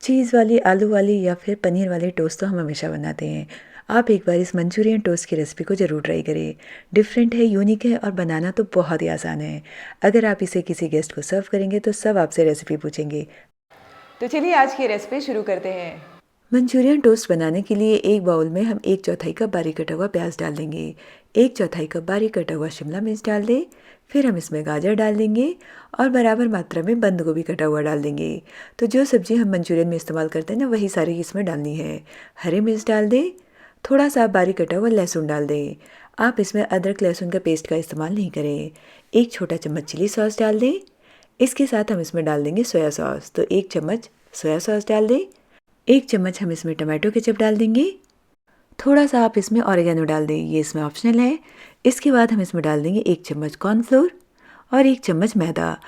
चीज़ वाली, आलू वाली या फिर पनीर वाली टोस्ट तो हम हमेशा बनाते हैं। आप एक बार इस मंचूरियन टोस्ट की रेसिपी को ज़रूर ट्राई करें। डिफरेंट है, यूनिक है और बनाना तो बहुत ही आसान है। अगर आप इसे किसी गेस्ट को सर्व करेंगे तो सब आपसे रेसिपी पूछेंगे। तो चलिए आज की रेसिपी शुरू करते हैं। मंचूरियन टोस्ट बनाने के लिए एक बाउल में हम 1/4 कप बारीक कटा हुआ प्याज डाल देंगे। 1/4 कप बारीक कटा हुआ शिमला मिर्च डाल दें। फिर हम इसमें गाजर डाल देंगे और बराबर मात्रा में बंद गोभी कटा हुआ डाल देंगे। तो जो सब्ज़ी हम मंचूरियन में इस्तेमाल करते हैं ना, वही सारी इसमें डालनी है। हरी मिर्च डाल दें। थोड़ा सा बारीक कटा हुआ लहसुन डाल दें। आप इसमें अदरक लहसुन का पेस्ट का इस्तेमाल नहीं करें। 1 छोटा चम्मच चिली सॉस डाल दें। इसके साथ हम इसमें डाल देंगे सोया सॉस, तो 1 चम्मच सोया सॉस डाल दें। 1 चम्मच हम इसमें टमाटो केचप डाल देंगे। थोड़ा सा आप इसमें ऑरिगेनो डाल दें, ये इसमें ऑप्शनल है। इसके बाद हम इसमें डाल देंगे 1 चम्मच कॉर्नफ्लोर और 1 चम्मच मैदा।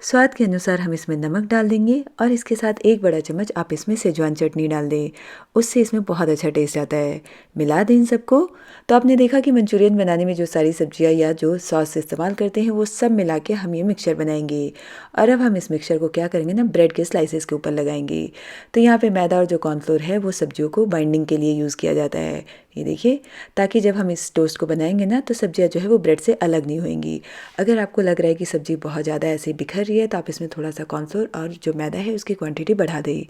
स्वाद के अनुसार हम इसमें नमक डाल देंगे और इसके साथ 1 बड़ा चम्मच आप इसमें सेजवान चटनी डाल दें। उससे इसमें बहुत अच्छा टेस्ट आता है। मिला दें इन सबको। तो आपने देखा कि मंचूरियन बनाने में जो सारी सब्जियां या जो सॉस इस्तेमाल करते हैं वो सब मिला के हम ये मिक्सचर बनाएंगे। और अब हम इस मिक्सचर को क्या करेंगे ना, ब्रेड के स्लाइसेस के ऊपर लगाएंगे। तो यहाँ पे मैदा और जो कॉर्नफ्लोर है वो सब्जियों को बाइंडिंग के लिए यूज़ किया जाता है। ये देखिए, ताकि जब हम इस टोस्ट को बनाएंगे ना तो सब्जियां जो है वो ब्रेड से अलग नहीं होंगी। अगर आपको लग रहा है कि सब्जी बहुत ज़्यादा ऐसे बिखर रही है तो आप इसमें थोड़ा सा कॉर्नफ्लोर और जो मैदा है उसकी क्वांटिटी बढ़ा दें।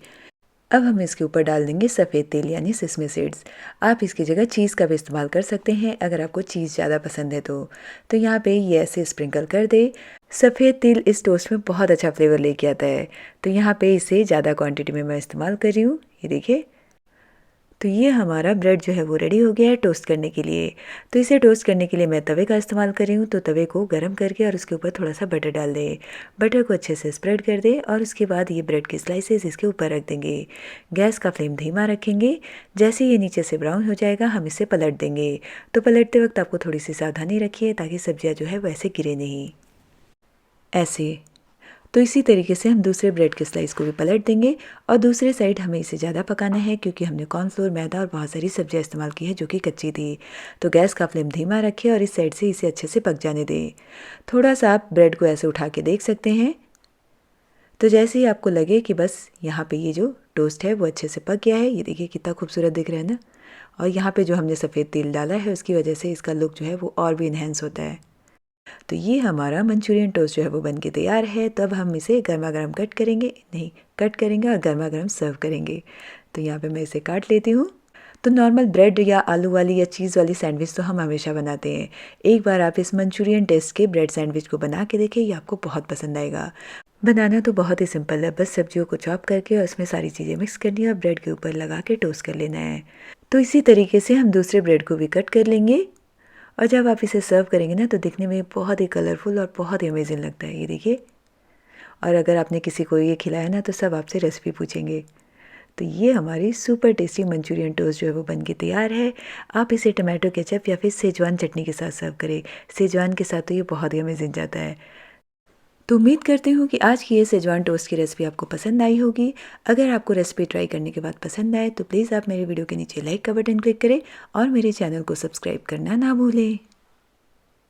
अब हम इसके ऊपर डाल देंगे सफ़ेद तेल यानी सेसमे सीड्स। आप इसकी जगह चीज़ का भी इस्तेमाल कर सकते हैं अगर आपको चीज़ ज़्यादा पसंद है तो यहाँ पे ये ऐसे स्प्रिंकल कर दे। सफ़ेद तिल इस टोस्ट में बहुत अच्छा फ्लेवर लेके आता है। तो यहाँ पे इसे ज़्यादा क्वांटिटी में मैं इस्तेमाल कर रही हूँ। ये देखिए, तो ये हमारा ब्रेड जो है वो रेडी हो गया है टोस्ट करने के लिए। तो इसे टोस्ट करने के लिए मैं तवे का इस्तेमाल कर रही हूँ। तो तवे को गर्म करके और उसके ऊपर थोड़ा सा बटर डाल दें। बटर को अच्छे से स्प्रेड कर दें और उसके बाद ये ब्रेड के स्लाइसेस इसके ऊपर रख देंगे। गैस का फ्लेम धीमा रखेंगे। जैसे ये नीचे से ब्राउन हो जाएगा हम इसे पलट देंगे। तो पलटते वक्त आपको थोड़ी सी सावधानी रखिए ताकि सब्जियाँ जो है वैसे गिरे नहीं, ऐसे। तो इसी तरीके से हम दूसरे ब्रेड के स्लाइस को भी पलट देंगे और दूसरे साइड हमें इसे ज़्यादा पकाना है क्योंकि हमने कॉर्नफ्लोर, मैदा और बहुत सारी सब्जियां इस्तेमाल की है जो कि कच्ची थी। तो गैस का फ्लेम धीमा रखें और इस साइड से इसे अच्छे से पक जाने दें। थोड़ा सा आप ब्रेड को ऐसे उठा के देख सकते हैं। तो जैसे ही आपको लगे कि बस यहाँ पे ये जो टोस्ट है वो अच्छे से पक गया है, ये देखिए कितना खूबसूरत दिख रहा है ना। और यहाँ पे जो हमने सफ़ेद तेल डाला है उसकी वजह से इसका लुक जो है वो और भी इन्हेंस होता है। तो ये हमारा मंचूरियन टोस्ट जो है वो बन के तैयार है। तब हम इसे गर्मा गर्म कट करेंगे और गर्मा गर्म सर्व करेंगे। तो यहाँ पे मैं इसे काट लेती हूँ। तो नॉर्मल ब्रेड या आलू वाली या चीज़ वाली सैंडविच तो हम हमेशा बनाते हैं। एक बार आप इस मंचूरियन टेस्ट के ब्रेड सैंडविच को बना के देखिए, ये आपको बहुत पसंद आएगा। बनाना तो बहुत ही सिंपल है, बस सब्जियों को चॉप करके और उसमें सारी चीज़ें मिक्स करनी है और ब्रेड के ऊपर लगा के टोस्ट कर लेना है। तो इसी तरीके से हम दूसरे ब्रेड को भी कट कर लेंगे और जब आप इसे सर्व करेंगे ना तो दिखने में बहुत ही कलरफुल और बहुत ही अमेजिंग लगता है। ये देखिए, और अगर आपने किसी को ये खिलाया ना तो सब आपसे रेसिपी पूछेंगे। तो ये हमारी सुपर टेस्टी मंचूरियन टोस्ट जो है वो बन के तैयार है। आप इसे टमाटो केचप या फिर सेजवान चटनी के साथ सर्व करें। सेजवान के साथ तो ये बहुत ही अमेजिंग जाता है। तो उम्मीद करती हूँ कि आज की ये सेजवान टोस्ट की रेसिपी आपको पसंद आई होगी। अगर आपको रेसिपी ट्राई करने के बाद पसंद आए तो प्लीज़ आप मेरे वीडियो के नीचे लाइक का बटन क्लिक करें और मेरे चैनल को सब्सक्राइब करना ना भूलें।